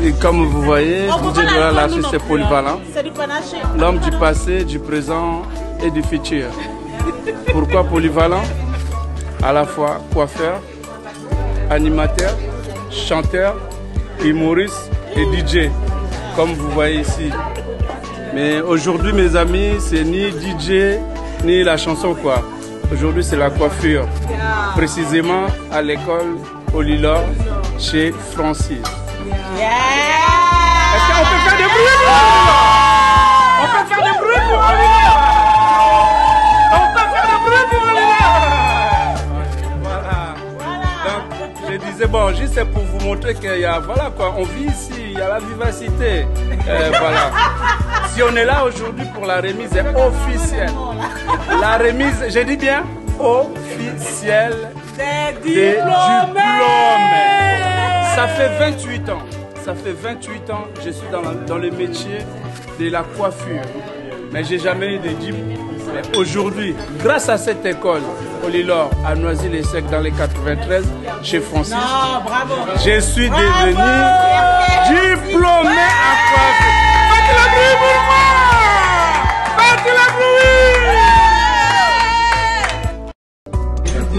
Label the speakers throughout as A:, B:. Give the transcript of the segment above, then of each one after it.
A: Et comme vous voyez, DJ Dola, l'artiste est polyvalent. L'homme du passé, du présent et du futur. Pourquoi polyvalent? À la fois coiffeur, animateur, chanteur, humoriste et DJ, comme vous voyez ici. Mais aujourd'hui, mes amis, c'est ni DJ, ni la chanson quoi. Aujourd'hui, c'est la coiffure. Précisément à l'école Olilor, chez Francis. Est-ce qu'on peut faire des bruits pour Olilor? On peut faire des bruits pour Olilor? On peut faire des bruits pour Olilor? Voilà. Donc, je disais, bon, juste pour vous montrer qu'il y a, voilà quoi, on vit ici, il y a la vivacité. Voilà. Si on est là aujourd'hui pour la remise officielle, la remise, je dis bien, officielle des diplômes. Ça fait 28 ans. Ça fait 28 ans que je suis dans le métier de la coiffure. Mais j'ai jamais eu de diplôme. Mais aujourd'hui, grâce à cette école, Olilor, à Noisy-le-Sec dans les 93, chez Francis, je suis devenu diplômé à coiffure. Faites le bruit pour moi! Faites le bruit!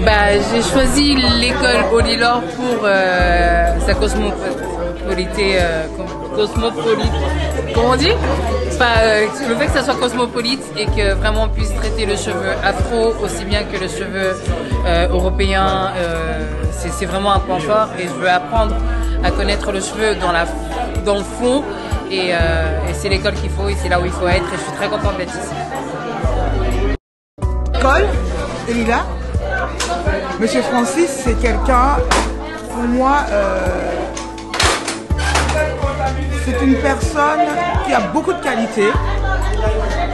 B: Bah, j'ai choisi l'école Olilor pour sa cosmopolité. Comment on dit? Le fait que ça soit cosmopolite et que vraiment on puisse traiter le cheveu afro aussi bien que le cheveu européen, c'est vraiment un point fort et je veux apprendre à connaître le cheveu dans le fond et c'est l'école qu'il faut et c'est là où il faut être et je suis très contente d'être ici.
C: École, Elila, Monsieur Francis, c'est quelqu'un, pour moi, c'est une personne qui a beaucoup de qualités.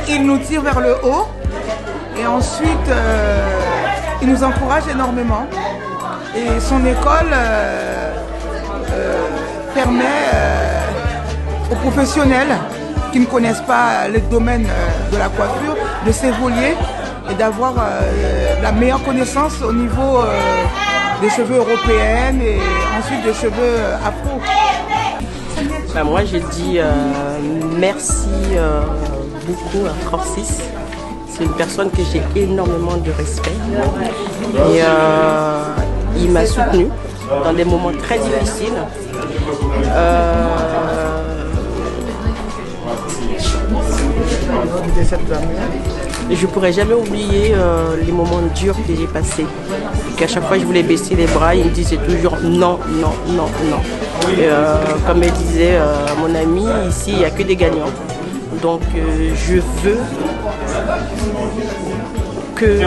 C: Il nous tire vers le haut et ensuite il nous encourage énormément. Et son école permet aux professionnels qui ne connaissent pas le domaine de la coiffure de s'évoluer et d'avoir la meilleure connaissance au niveau des cheveux européennes et ensuite des cheveux afro.
D: Ben moi je dis merci beaucoup à Francis. C'est une personne que j'ai énormément de respect et il m'a soutenu dans des moments très difficiles. Je pourrais jamais oublier les moments durs que j'ai passés. Et qu'à chaque fois je voulais baisser les bras, il me disait toujours non, non, non, non. Et, comme elle disait mon ami, ici il n'y a que des gagnants. Donc je veux que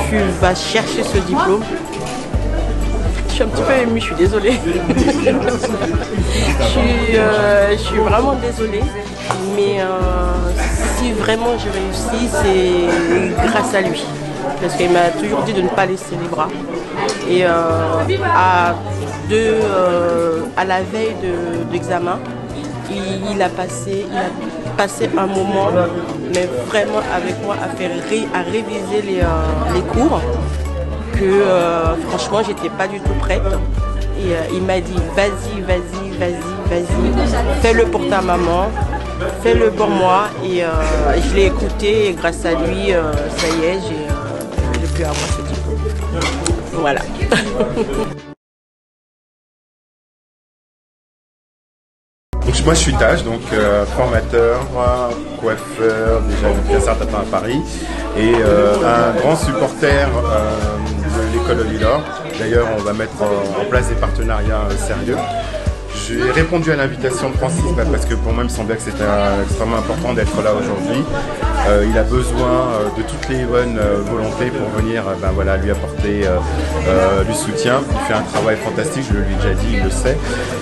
D: tu vas chercher ce diplôme. Je suis un petit peu émue, je suis désolée. je suis vraiment désolée. Mais si vraiment j'ai réussi, c'est grâce à lui. Parce qu'il m'a toujours dit de ne pas laisser les bras. Et à la veille d'examen, il a passé un moment, mais vraiment avec moi, à réviser les cours. Que franchement, j'étais pas du tout prête. Et il m'a dit, vas-y, vas-y, vas-y, vas-y, fais-le pour ta maman. Fais-le pour moi et je l'ai écouté et grâce à lui, ça y est, j'ai pu avoir ce diplôme. Voilà.
E: Donc, moi je suis Taj, donc formateur, coiffeur, déjà depuis un certain temps à Paris et un grand supporter de l'école Olilor. D'ailleurs on va mettre en place des partenariats sérieux. J'ai répondu à l'invitation de Francis parce que pour moi il me semblait que c'était extrêmement important d'être là aujourd'hui. Il a besoin de toutes les bonnes volontés pour venir voilà, lui apporter du soutien. Il fait un travail fantastique, je lui ai déjà dit, il le sait.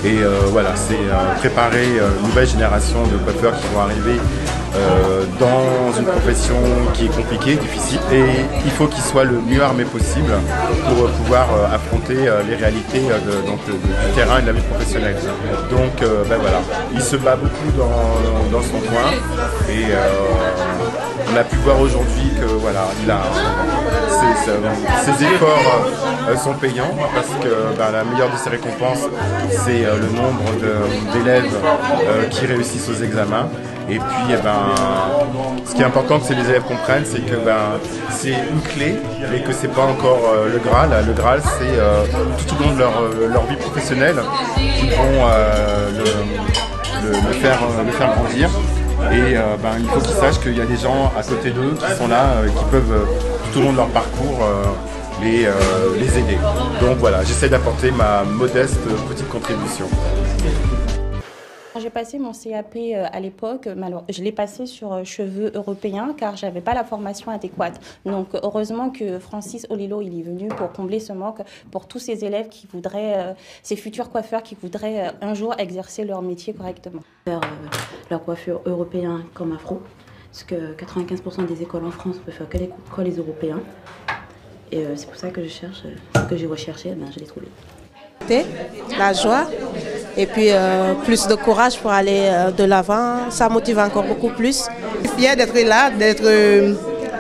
E: Et voilà, c'est préparer une nouvelle génération de coiffeurs qui vont arriver dans une profession qui est compliquée, difficile. Et il faut qu'il soit le mieux armé possible pour pouvoir affronter les réalités du terrain et de la vie professionnelle. Donc voilà, il se bat beaucoup dans son coin et on a pu voir aujourd'hui que voilà, ces efforts sont payants parce que la meilleure de ces récompenses, c'est le nombre d'élèves qui réussissent aux examens. Et puis, ce qui est important que les élèves comprennent, c'est que c'est une clé, mais que c'est pas encore le Graal. Le Graal, c'est tout au long de leur vie professionnelle qu'ils vont le faire grandir. Et il faut qu'ils sachent qu'il y a des gens à côté d'eux qui sont là, qui peuvent tout au long de leur parcours les aider. Donc voilà, j'essaie d'apporter ma modeste petite contribution.
F: J'ai passé mon CAP à l'époque, je l'ai passé sur cheveux européens car je n'avais pas la formation adéquate. Donc heureusement que Francis Olilo il est venu pour combler ce manque pour tous ces élèves qui voudraient, ces futurs coiffeurs qui voudraient un jour exercer leur métier correctement.
G: Faire leur coiffure européen comme afro, parce que 95% des écoles en France ne peuvent faire que les Européens. Et c'est pour ça que je cherche, ce que j'ai recherché, je l'ai trouvé.
H: La joie et puis plus de courage pour aller de l'avant, ça motive encore beaucoup plus.
C: Je suis fière d'être là, d'être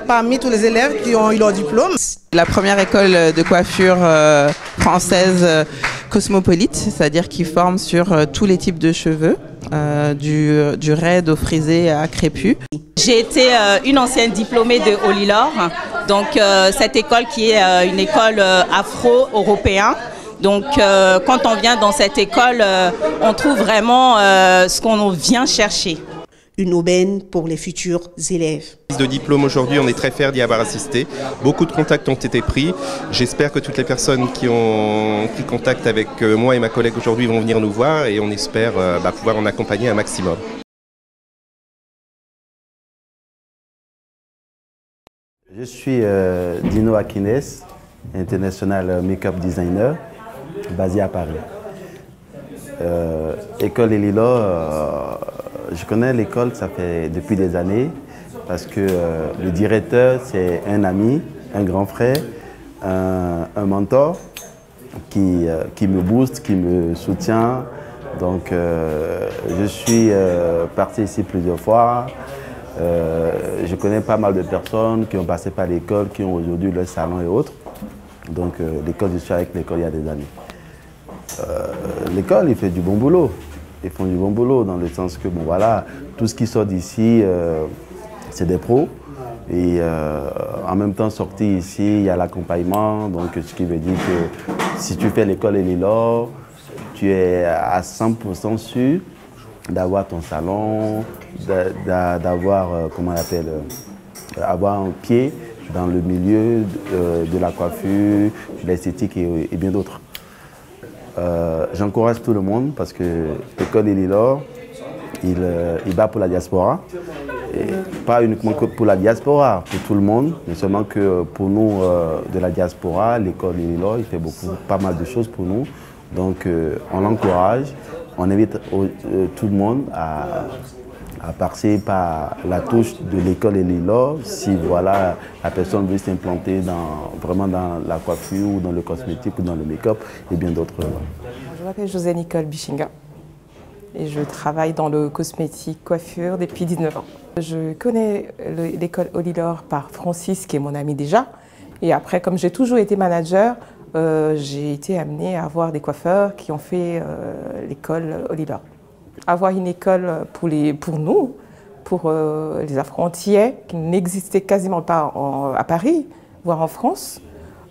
C: parmi tous les élèves qui ont eu leur diplôme.
I: La première école de coiffure française cosmopolite, c'est-à-dire qui forme sur tous les types de cheveux, du raide au frisé à crépus.
J: J'ai été une ancienne diplômée de Olilor, donc cette école qui est une école afro-européenne. Donc quand on vient dans cette école, on trouve vraiment ce qu'on vient chercher.
H: Une aubaine pour les futurs élèves.
K: De diplôme aujourd'hui, on est très fiers d'y avoir assisté. Beaucoup de contacts ont été pris. J'espère que toutes les personnes qui ont pris contact avec moi et ma collègue aujourd'hui vont venir nous voir et on espère pouvoir en accompagner un maximum.
L: Je suis Dino Aquines, international make-up designer, basé à Paris. École Elilo, je connais l'école, ça fait depuis des années, parce que le directeur, c'est un ami, un grand frère, un mentor qui me booste, qui me soutient. Donc je suis parti ici plusieurs fois. Je connais pas mal de personnes qui ont passé par l'école, qui ont aujourd'hui leur salon et autres. Donc l'école, je suis avec l'école il y a des années. L'école, il fait du bon boulot. Ils font du bon boulot dans le sens que, bon voilà, tout ce qui sort d'ici, c'est des pros. Et en même temps, sorti ici, il y a l'accompagnement. Donc ce qui veut dire que si tu fais l'école Elilo, tu es à 100% sûr d'avoir ton salon, d'avoir, comment on appelle, avoir un pied dans le milieu de la coiffure, de l'esthétique et bien d'autres. J'encourage tout le monde parce que l'école Elilo, il bat pour la diaspora. Et pas uniquement que pour la diaspora, pour tout le monde, mais seulement que pour nous de la diaspora, l'école Elilo, il fait pas mal de choses pour nous. Donc on l'encourage, on invite tout le monde à passer par la touche de l'école Elilo si voilà, la personne veut s'implanter vraiment dans la coiffure ou dans le cosmétique ou dans le make-up et bien d'autres.
M: Je m'appelle José Nicole Bichinga et je travaille dans le cosmétique coiffure depuis 19 ans. Je connais l'école Olilor par Francis qui est mon ami déjà et après comme j'ai toujours été manager, j'ai été amenée à avoir des coiffeurs qui ont fait l'école Olilor. Avoir une école pour nous, pour les Afro-Antillais, qui n'existait quasiment pas à Paris, voire en France,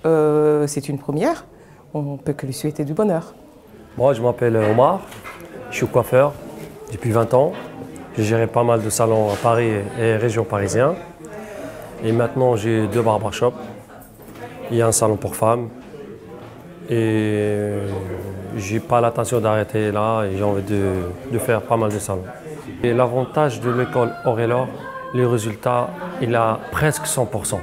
M: c'est une première. On ne peut que lui souhaiter du bonheur.
N: Moi, je m'appelle Omar, je suis coiffeur depuis 20 ans. J'ai géré pas mal de salons à Paris et région parisienne. Et maintenant, j'ai 2 barbershops. Il y a un salon pour femmes. Et j'ai pas l'intention d'arrêter là et j'ai envie de faire pas mal de salons. Et l'avantage de l'école Olilor, le résultat, il a presque 100%.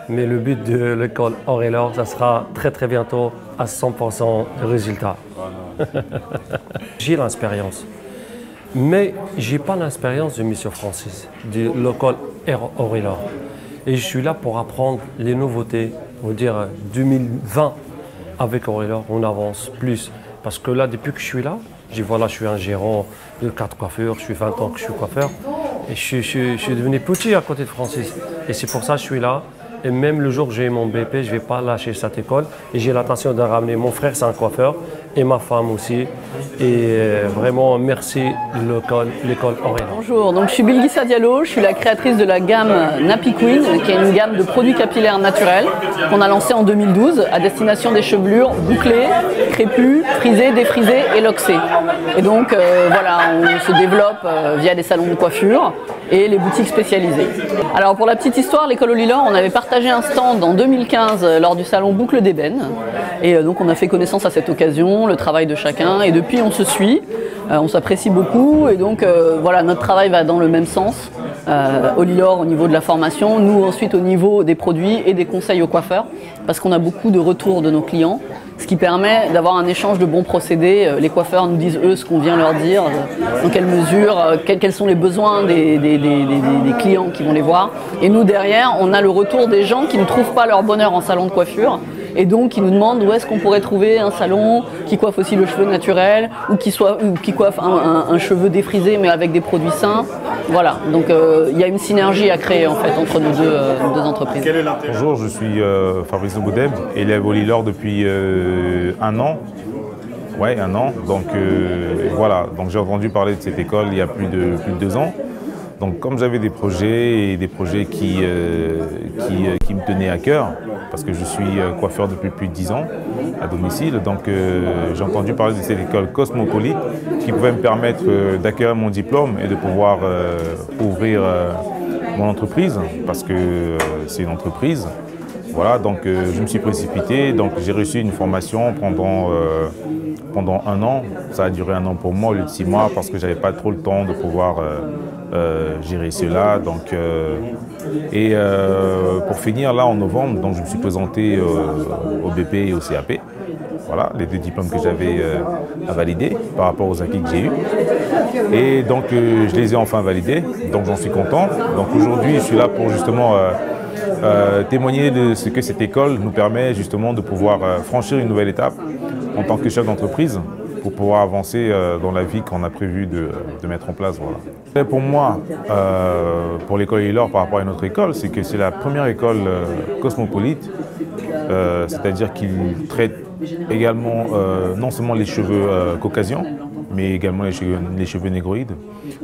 N: Mais le but de l'école Olilor, ça sera très très bientôt à 100% de résultat. J'ai l'expérience. Mais j'ai pas l'expérience de M. Francis, de l'école Olilor. Et je suis là pour apprendre les nouveautés, on va dire 2020. Avec Olilor, on avance plus. Parce que là, depuis que je suis là, je suis un gérant de 4 coiffures, je suis 20 ans que je suis coiffeur. Et je suis devenu petit à côté de Francis. Et c'est pour ça que je suis là. Et même le jour où j'ai eu mon BP, je ne vais pas lâcher cette école. Et j'ai l'intention de ramener mon frère, c'est un coiffeur, et ma femme aussi. Et vraiment, merci l'école Orient.
O: Bonjour, donc je suis Bilguissa Diallo, je suis la créatrice de la gamme Nappy Queen, qui est une gamme de produits capillaires naturels qu'on a lancé en 2012 à destination des chevelures bouclées, crépues, frisées, défrisées et loxées. Et donc voilà, on se développe via des salons de coiffure et les boutiques spécialisées. Alors pour la petite histoire, l'école Olilor, on avait partagé un stand en 2015 lors du salon Boucle d'Ébène. Et donc on a fait connaissance à cette occasion, le travail de chacun, et depuis on se suit, on s'apprécie beaucoup, et donc voilà, notre travail va dans le même sens. Olilor au niveau de la formation, nous ensuite au niveau des produits et des conseils aux coiffeurs, parce qu'on a beaucoup de retours de nos clients, ce qui permet d'avoir un échange de bons procédés. Les coiffeurs nous disent eux ce qu'on vient leur dire, dans quelle mesure, quels sont les besoins des clients qui vont les voir. Et nous derrière, on a le retour des gens qui ne trouvent pas leur bonheur en salon de coiffure, et donc qui nous demandent où est-ce qu'on pourrait trouver un salon qui coiffe aussi le cheveu naturel, ou qui coiffe un cheveu défrisé mais avec des produits sains. Voilà, donc il y a une synergie à créer en fait entre nos deux entreprises.
P: Bonjour, je suis Fabrice Nogodeb, élève Olilor depuis un an. Ouais, un an. Donc voilà, donc j'ai entendu parler de cette école il y a plus de 2 ans. Donc comme j'avais des projets qui me tenaient à cœur, parce que je suis coiffeur depuis plus de 10 ans à domicile, donc j'ai entendu parler de cette école cosmopolite qui pouvait me permettre d'acquérir mon diplôme et de pouvoir ouvrir mon entreprise, parce que c'est une entreprise. Voilà, donc je me suis précipité, donc j'ai reçu une formation pendant 1 an. Ça a duré 1 an pour moi au lieu de 6 mois, parce que j'avais pas trop le temps de pouvoir gérer cela. Donc, pour finir, là en novembre, donc, je me suis présenté au BP et au CAP. Voilà, les 2 diplômes que j'avais à valider par rapport aux acquis que j'ai eus. Et donc je les ai enfin validés, donc j'en suis content. Donc aujourd'hui, je suis là pour justement témoigner de ce que cette école nous permet justement de pouvoir franchir une nouvelle étape en tant que chef d'entreprise pour pouvoir avancer dans la vie qu'on a prévu de mettre en place. Voilà. Et pour moi, pour l'école Olilor par rapport à une autre école, c'est que c'est la première école cosmopolite, c'est-à-dire qu'il traite également non seulement les cheveux caucasiens, mais également les cheveux négroïdes,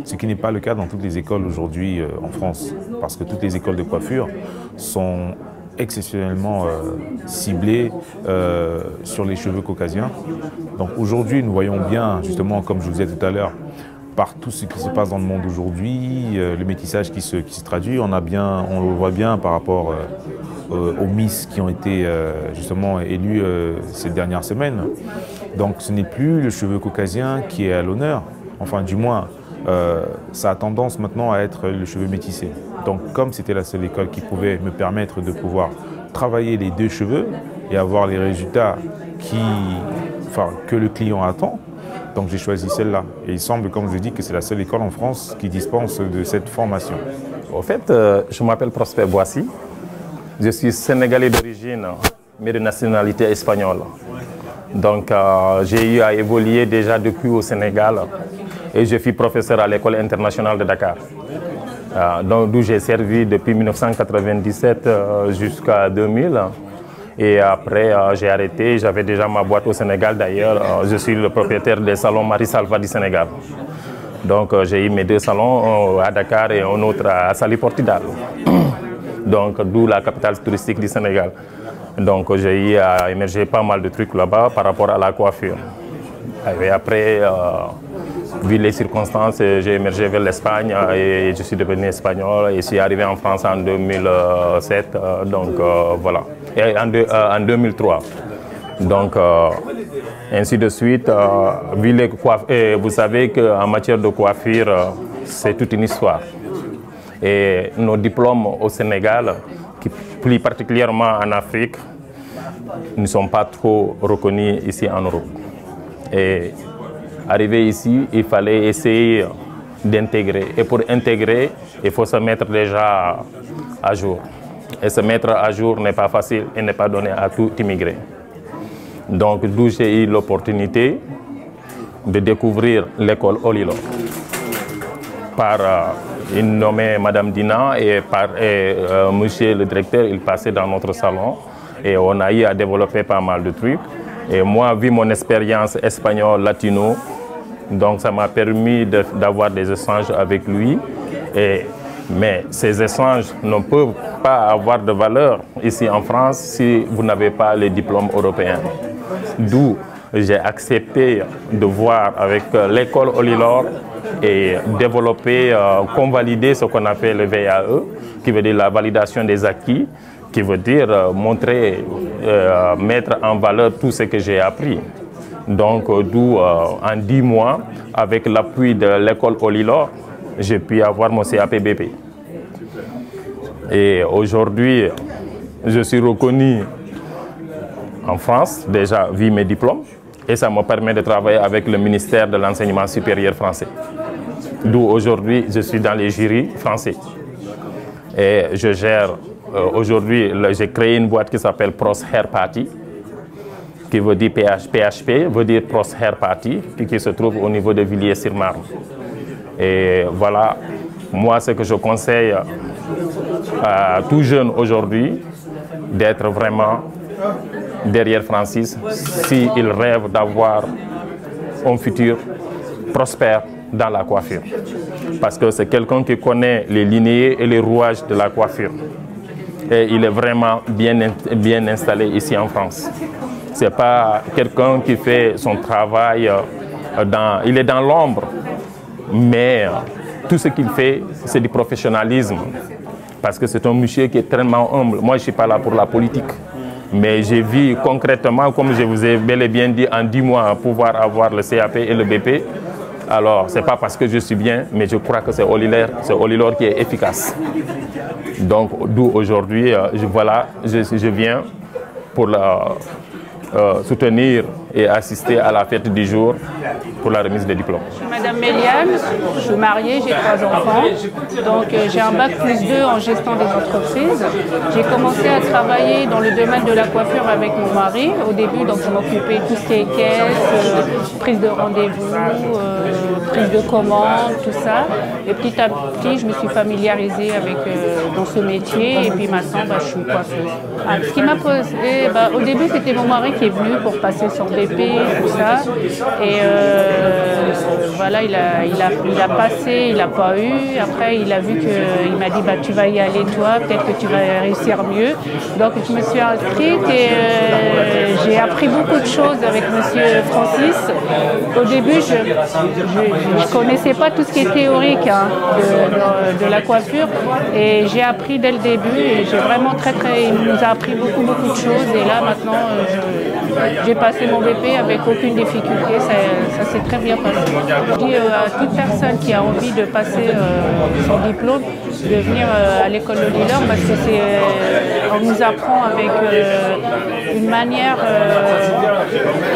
P: ce qui n'est pas le cas dans toutes les écoles aujourd'hui en France, parce que toutes les écoles de coiffure sont exceptionnellement ciblées sur les cheveux caucasiens. Donc aujourd'hui, nous voyons bien, justement, comme je vous disais tout à l'heure, par tout ce qui se passe dans le monde aujourd'hui, le métissage qui se traduit, on le voit bien par rapport aux Miss qui ont été justement élus ces dernières semaines. Donc ce n'est plus le cheveu caucasien qui est à l'honneur, enfin du moins ça a tendance maintenant à être le cheveu métissé. Donc comme c'était la seule école qui pouvait me permettre de pouvoir travailler les 2 cheveux et avoir les résultats que le client attend, donc j'ai choisi celle-là. Et il semble, comme je dis, que c'est la seule école en France qui dispense de cette formation.
Q: Au fait, je m'appelle Prosper Boissy. Je suis sénégalais d'origine, mais de nationalité espagnole. Donc j'ai eu à évoluer déjà depuis au Sénégal et je suis professeur à l'école internationale de Dakar. D'où j'ai servi depuis 1997 jusqu'à 2000. Et après, j'ai arrêté. J'avais déjà ma boîte au Sénégal. D'ailleurs, je suis le propriétaire des salons Marie Salva du Sénégal. Donc, j'ai eu mes 2 salons à Dakar et un autre à Saly Portudal. Donc, d'où la capitale touristique du Sénégal. Donc, j'ai eu à émerger pas mal de trucs là-bas par rapport à la coiffure. Et après, vu les circonstances, j'ai émergé vers l'Espagne et je suis devenu espagnol et je suis arrivé en France en 2007, donc voilà, et en 2003. Donc ainsi de suite, vu les coiffures, vous savez qu'en matière de coiffure, c'est toute une histoire. Et nos diplômes au Sénégal, plus particulièrement en Afrique, ne sont pas trop reconnus ici en Europe. Et arrivé ici, il fallait essayer d'intégrer. Et pour intégrer, il faut se mettre déjà à jour. Et se mettre à jour n'est pas facile et n'est pas donné à tout immigré. Donc d'où j'ai eu l'opportunité de découvrir l'école Olilor. par une nommée Madame Dina et monsieur le directeur, il passait dans notre salon et on a eu à développer pas mal de trucs. Et moi, vu mon expérience espagnole, latino, donc ça m'a permis d'avoir des échanges avec lui. Mais ces échanges ne peuvent pas avoir de valeur ici en France si vous n'avez pas les diplômes européens. D'où j'ai accepté de voir avec l'école Olilor et développer, convalider ce qu'on appelle le VAE, qui veut dire la validation des acquis, qui veut dire montrer, mettre en valeur tout ce que j'ai appris. Donc, d'où en 10 mois, avec l'appui de l'école Olilor, j'ai pu avoir mon CAP-BP. Et aujourd'hui, je suis reconnu en France, déjà vu mes diplômes, et ça me permet de travailler avec le ministère de l'Enseignement supérieur français. D'où aujourd'hui, je suis dans les jurys français. Et je gère, aujourd'hui, j'ai créé une boîte qui s'appelle Pros Hair Party, qui veut dire PHP, veut dire Pros Hair Party, qui se trouve au niveau de Villiers-sur-Marne. Et voilà, moi, ce que je conseille à tout jeune aujourd'hui, d'être vraiment derrière Francis, s'il rêve d'avoir un futur prospère dans la coiffure. Parce que c'est quelqu'un qui connaît les lignées et les rouages de la coiffure. Et il est vraiment bien installé ici en France. Ce n'est pas quelqu'un qui fait son travail, il est dans l'ombre, mais tout ce qu'il fait, c'est du professionnalisme. Parce que c'est un monsieur qui est tellement humble. Moi, je ne suis pas là pour la politique. Mais j'ai vu concrètement, comme je vous ai bel et bien dit, en 10 mois, pouvoir avoir le CAP et le BP. Alors, ce n'est pas parce que je suis bien, mais je crois que c'est Olilor qui est efficace. Donc, d'où aujourd'hui, voilà, je viens pour soutenir et assister à la fête du jour pour la remise des diplômes.
R: Je suis Madame Méliane, je suis mariée, j'ai 3 enfants. Donc j'ai un bac +2 en gestion des entreprises. J'ai commencé à travailler dans le domaine de la coiffure avec mon mari. Au début, donc je m'occupais de tout ce qui est caisse, prise de rendez-vous, prise de commande, tout ça. Et petit à petit, je me suis familiarisée avec, dans ce métier. Et puis maintenant, je suis coiffeuse. Ce qui m'a posé, au début, c'était mon mari qui est venu pour passer son BP, tout ça. Et voilà, il a passé, il n'a pas eu. Après, il a vu qu'il m'a dit, tu vas y aller toi, peut-être que tu vas réussir mieux. Donc, je me suis inscrite et j'ai appris beaucoup de choses avec monsieur Francis. Au début, je ne connaissais pas tout ce qui est théorique de la coiffure. Et j'ai appris dès le début et j'ai vraiment il nous a appris beaucoup de choses. Et là, maintenant, j'ai passé mon BP avec aucune difficulté, ça s'est très bien passé. Je dis à toute personne qui a envie de passer son diplôme, de venir à l'école Olilor parce que on nous apprend avec une manière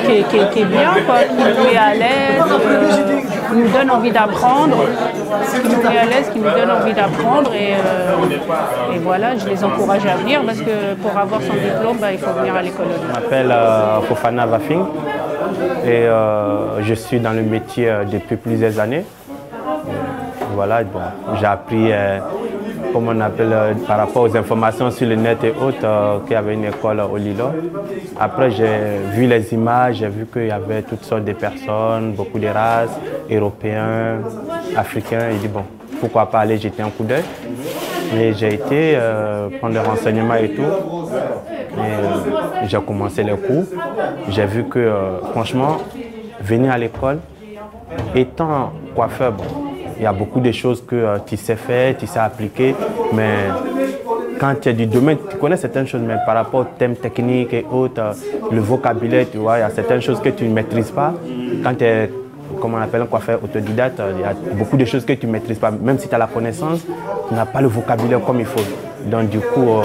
R: qui est bien, quoi, qui nous met à l'aise, qui nous donne envie d'apprendre, qui nous donne envie d'apprendre et voilà, je les encourage à venir parce que pour avoir son diplôme, il faut venir à l'école Olilor.
S: Je m'appelle Fofana Vafing et je suis dans le métier depuis plusieurs années. Voilà, j'ai appris, comme on appelle, par rapport aux informations sur le net et autres, qu'il y avait une école au Olilor. Après, j'ai vu les images, j'ai vu qu'il y avait toutes sortes de personnes, beaucoup de races, européens, africains. Et dit, bon, pourquoi pas aller jeter un coup d'œil. Et j'ai été prendre des renseignements et tout. J'ai commencé les cours. J'ai vu que, franchement, venir à l'école, étant coiffeur, bon, il y a beaucoup de choses que tu sais faire, tu sais appliquer, mais quand tu es du domaine, tu connais certaines choses, mais par rapport aux thèmes techniques et autres, le vocabulaire, tu vois, il y a certaines choses que tu ne maîtrises pas. Quand tu es, comme on appelle un coiffeur autodidacte, il y a beaucoup de choses que tu ne maîtrises pas. Même si tu as la connaissance, tu n'as pas le vocabulaire comme il faut. Donc du coup,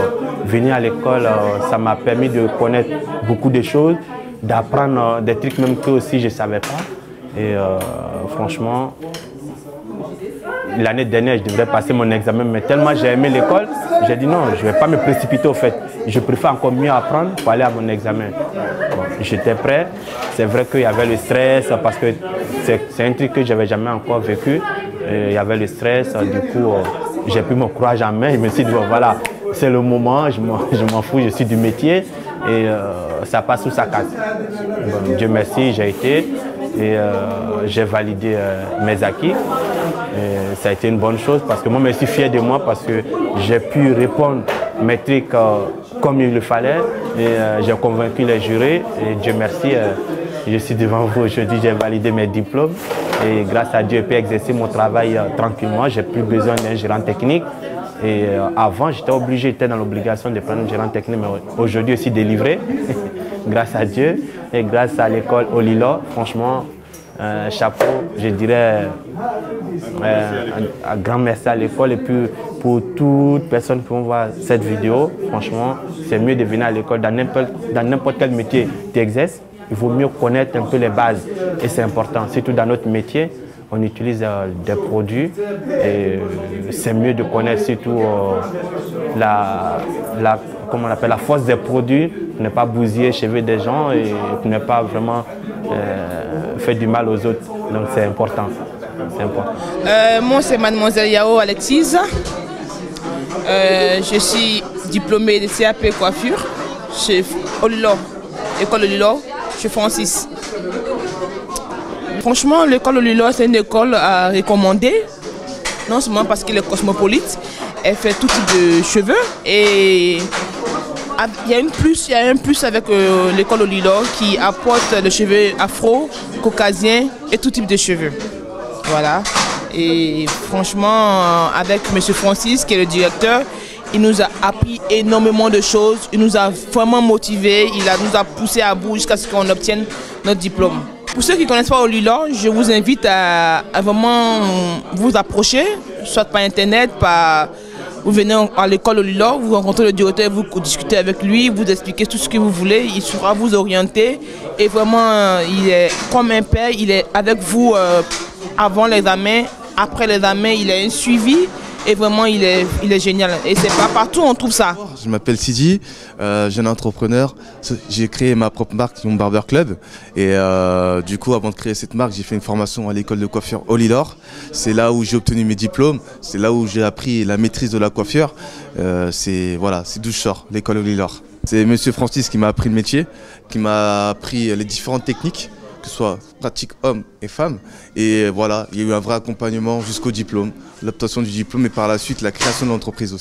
S: venir à l'école, ça m'a permis de connaître beaucoup de choses, d'apprendre des trucs même que aussi je ne savais pas. Et franchement, l'année dernière, je devrais passer mon examen, mais tellement j'ai aimé l'école, j'ai dit non, je ne vais pas me précipiter au fait. Je préfère encore mieux apprendre pour aller à mon examen. Bon, j'étais prêt. C'est vrai qu'il y avait le stress parce que c'est un truc que je n'avais jamais encore vécu. Il y avait le stress, du coup, j'ai pris mon courage en main. Je me suis dit, bon, voilà, c'est le moment, je m'en fous, je suis du métier et ça passe sous sa carte. Bon, Dieu merci, j'ai été et j'ai validé mes acquis. Et ça a été une bonne chose parce que moi, je suis fier de moi parce que j'ai pu répondre mes trucs comme il le fallait et j'ai convaincu les jurés et Dieu merci, je suis devant vous aujourd'hui, j'ai validé mes diplômes et grâce à Dieu, j'ai pu exercer mon travail tranquillement, j'ai plus besoin d'un gérant technique. Et avant, j'étais obligé, j'étais dans l'obligation de prendre un gérant technique, mais aujourd'hui aussi délivré, grâce à Dieu et grâce à l'école Olilor. Franchement, chapeau, je dirais un grand merci à l'école et puis pour toute personne qui va voir cette vidéo, franchement, c'est mieux de venir à l'école dans n'importe quel métier tu exerces. Il vaut mieux connaître un peu les bases et c'est important, surtout dans notre métier. On utilise des produits et c'est mieux de connaître surtout comment on appelle, la force des produits, pour ne pas bousiller les cheveux des gens et pour ne pas vraiment faire du mal aux autres. Donc c'est important.
T: Moi c'est mademoiselle Yao Alexis. Je suis diplômée de CAP coiffure chez Olilor, école Olilor, chez Francis. Franchement, l'école Olilor, c'est une école à recommander, non seulement parce qu'elle est cosmopolite, elle fait tout type de cheveux et il y a un plus avec l'école Olilor qui apporte les cheveux afro, caucasiens et tout type de cheveux. Voilà. Et franchement, avec M. Francis, qui est le directeur, il nous a appris énormément de choses, il nous a vraiment motivés, nous a poussé à bout jusqu'à ce qu'on obtienne notre diplôme. Pour ceux qui ne connaissent pas Olilor, je vous invite à vraiment vous approcher, soit par internet, vous venez à l'école Olilor, vous rencontrez le directeur, vous discutez avec lui, vous expliquez tout ce que vous voulez, il saura vous orienter et vraiment il est comme un père, il est avec vous avant l'examen, après l'examen, il a un suivi. Et vraiment, il est génial. Et c'est pas partout on trouve ça.
U: Je m'appelle Sidi, jeune entrepreneur. J'ai créé ma propre marque, Young Barber Club. Et du coup, avant de créer cette marque, j'ai fait une formation à l'école de coiffure Olilor. C'est là où j'ai obtenu mes diplômes. C'est là où j'ai appris la maîtrise de la coiffure. C'est d'où je sors, l'école Olilor. C'est Monsieur Francis qui m'a appris le métier, qui m'a appris les différentes techniques, que ce soit pratique hommes et femmes. Et voilà, il y a eu un vrai accompagnement jusqu'au diplôme, l'obtention du diplôme et par la suite la création de l'entreprise aussi.